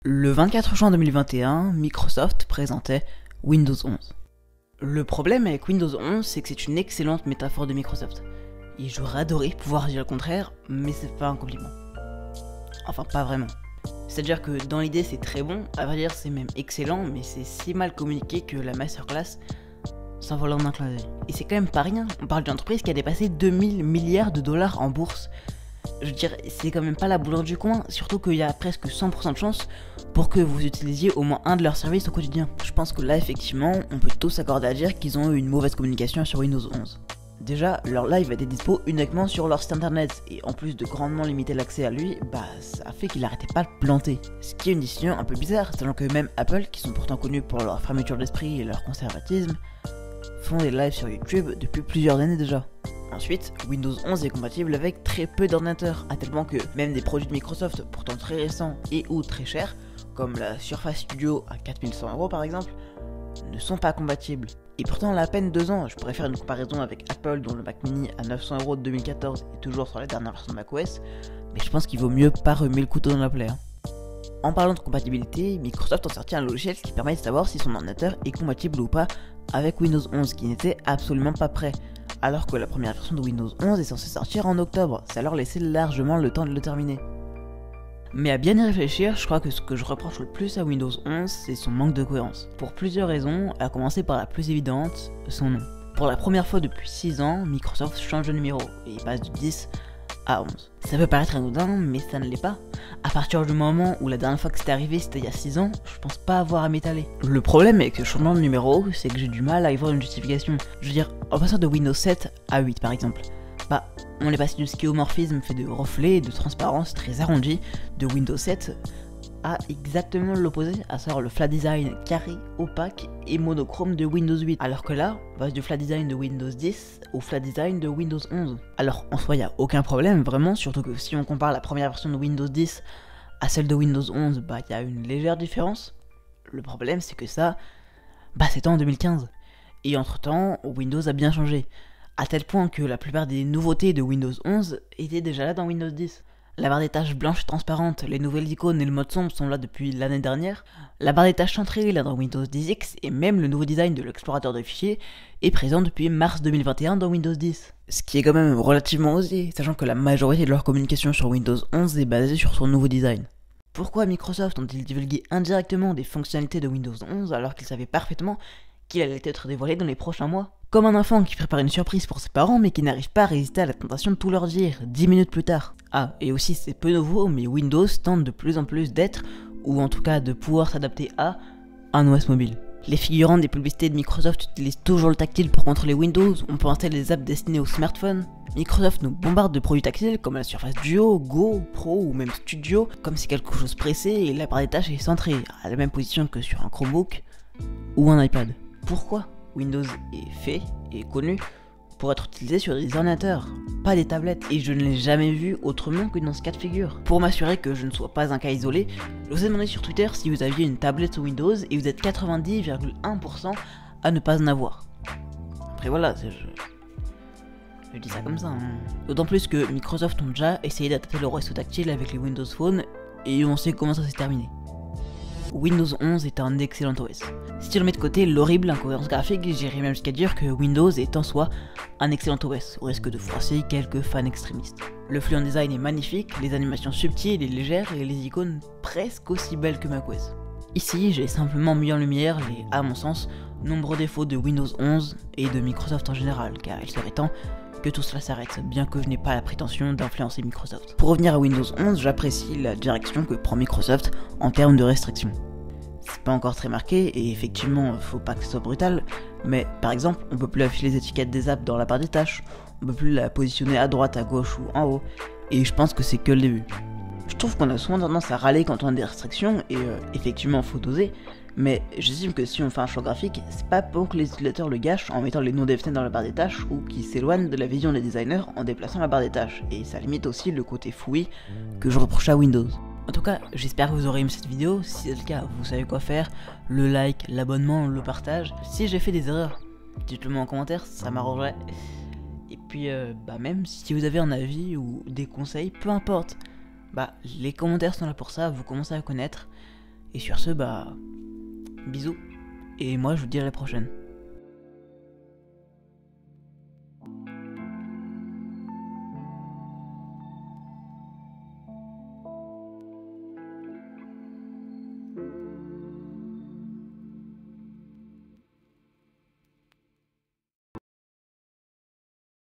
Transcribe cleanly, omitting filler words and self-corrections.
Le 24 juin 2021, Microsoft présentait Windows 11. Le problème avec Windows 11, c'est que c'est une excellente métaphore de Microsoft. Et j'aurais adoré pouvoir dire le contraire, mais c'est pas un compliment. Enfin, pas vraiment. C'est-à-dire que dans l'idée c'est très bon, à vrai dire c'est même excellent, mais c'est si mal communiqué que la masterclass s'envole en un clin d'œil. Et c'est quand même pas rien, on parle d'une entreprise qui a dépassé 2000 milliards de dollars en bourse. Je veux dire, c'est quand même pas la boulette du coin, surtout qu'il y a presque 100% de chance pour que vous utilisiez au moins un de leurs services au quotidien. Je pense que là, effectivement, on peut tous s'accorder à dire qu'ils ont eu une mauvaise communication sur Windows 11. Déjà, leur live était dispo uniquement sur leur site internet, et en plus de grandement limiter l'accès à lui, ça fait qu'il arrêtait pas de planter. Ce qui est une décision un peu bizarre, sachant que même Apple, qui sont pourtant connus pour leur fermeture d'esprit et leur conservatisme, font des lives sur YouTube depuis plusieurs années déjà. Ensuite, Windows 11 est compatible avec très peu d'ordinateurs, à tel point que même des produits de Microsoft pourtant très récents et ou très chers, comme la Surface Studio à 4100€ par exemple, ne sont pas compatibles. Et pourtant, elle a à peine 2 ans, je pourrais faire une comparaison avec Apple dont le Mac mini à 900€ de 2014 est toujours sur la dernière version de macOS, mais je pense qu'il vaut mieux pas remuer le couteau dans la plaie. En parlant de compatibilité, Microsoft a sorti un logiciel qui permet de savoir si son ordinateur est compatible ou pas avec Windows 11, qui n'était absolument pas prêt. Alors que la première version de Windows 11 est censée sortir en octobre, ça leur laissait largement le temps de le terminer. Mais à bien y réfléchir, je crois que ce que je reproche le plus à Windows 11, c'est son manque de cohérence. Pour plusieurs raisons, à commencer par la plus évidente, son nom. Pour la première fois depuis 6 ans, Microsoft change de numéro, et il passe du 10 à 11. Ça peut paraître anodin, mais ça ne l'est pas. À partir du moment où la dernière fois que c'était arrivé, c'était il y a 6 ans, je pense pas avoir à m'étaler. Le problème avec ce changement de numéro, c'est que j'ai du mal à y voir une justification. Je veux dire, en passant de Windows 7 à 8 par exemple, on est passé du skeuomorphisme fait de reflets et de transparence très arrondi de Windows 7 à exactement l'opposé, à savoir le flat design carré, opaque et monochrome de Windows 8. Alors que là, on passe du flat design de Windows 10 au flat design de Windows 11. Alors en soi, il n'y a aucun problème vraiment, surtout que si on compare la première version de Windows 10 à celle de Windows 11, il y a une légère différence. Le problème, c'est que ça, c'était en 2015. Et entre temps, Windows a bien changé. À tel point que la plupart des nouveautés de Windows 11 étaient déjà là dans Windows 10. La barre des tâches blanche et transparente, les nouvelles icônes et le mode sombre sont là depuis l'année dernière. La barre des tâches centrée est là dans Windows 10X et même le nouveau design de l'explorateur de fichiers est présent depuis mars 2021 dans Windows 10. Ce qui est quand même relativement osé, sachant que la majorité de leur communication sur Windows 11 est basée sur son nouveau design. Pourquoi Microsoft ont-ils divulgué indirectement des fonctionnalités de Windows 11 alors qu'ils savaient parfaitement qu'il allait être dévoilé dans les prochains mois? Comme un enfant qui prépare une surprise pour ses parents mais qui n'arrive pas à résister à la tentation de tout leur dire 10 minutes plus tard. Ah, et aussi c'est peu nouveau, mais Windows tente de plus en plus d'être, ou en tout cas de pouvoir s'adapter à, un OS mobile. Les figurants des publicités de Microsoft utilisent toujours le tactile pour contrôler Windows, on peut installer des apps destinées aux smartphones. Microsoft nous bombarde de produits tactiles comme la Surface Duo, Go, Pro ou même Studio, comme si quelque chose pressait et la barre des tâches est centrée, à la même position que sur un Chromebook ou un iPad. Pourquoi Windows est fait et connu pour être utilisé sur des ordinateurs, pas des tablettes, et je ne l'ai jamais vu autrement que dans ce cas de figure. Pour m'assurer que je ne sois pas un cas isolé, je vous ai demandé sur Twitter si vous aviez une tablette sous Windows et vous êtes 90,1% à ne pas en avoir. Après voilà, je dis ça comme ça. D'autant plus que Microsoft ont déjà essayé d'adapter le OS au tactile avec les Windows Phone et on sait comment ça s'est terminé. Windows 11 est un excellent OS. Si on met de côté l'horrible incohérence graphique, j'irais même jusqu'à dire que Windows est en soi un excellent OS, au risque de froisser quelques fans extrémistes. Le fluent design est magnifique, les animations subtiles et légères et les icônes presque aussi belles que macOS. Ici, j'ai simplement mis en lumière les, à mon sens, nombreux défauts de Windows 11 et de Microsoft en général, car il serait temps que tout cela s'arrête, bien que je n'ai pas la prétention d'influencer Microsoft. Pour revenir à Windows 11, j'apprécie la direction que prend Microsoft en termes de restrictions. C'est pas encore très marqué, et effectivement, faut pas que ce soit brutal, mais par exemple, on peut plus afficher les étiquettes des apps dans la barre des tâches, on peut plus la positionner à droite, à gauche ou en haut, et je pense que c'est que le début. Je trouve qu'on a souvent tendance à râler quand on a des restrictions, et effectivement, faut doser, mais j'estime que si on fait un choix graphique, c'est pas pour que les utilisateurs le gâchent en mettant les noms des fenêtres dans la barre des tâches, ou qu'ils s'éloignent de la vision des designers en déplaçant la barre des tâches, et ça limite aussi le côté fouillis que je reproche à Windows. En tout cas, j'espère que vous aurez aimé cette vidéo. Si c'est le cas, vous savez quoi faire. Le like, l'abonnement, le partage. Si j'ai fait des erreurs, dites-le moi en commentaire, ça m'arrangerait. Et puis, même si vous avez un avis ou des conseils, peu importe. Les commentaires sont là pour ça, vous commencez à connaître. Et sur ce, bisous. Et moi, je vous dis à la prochaine.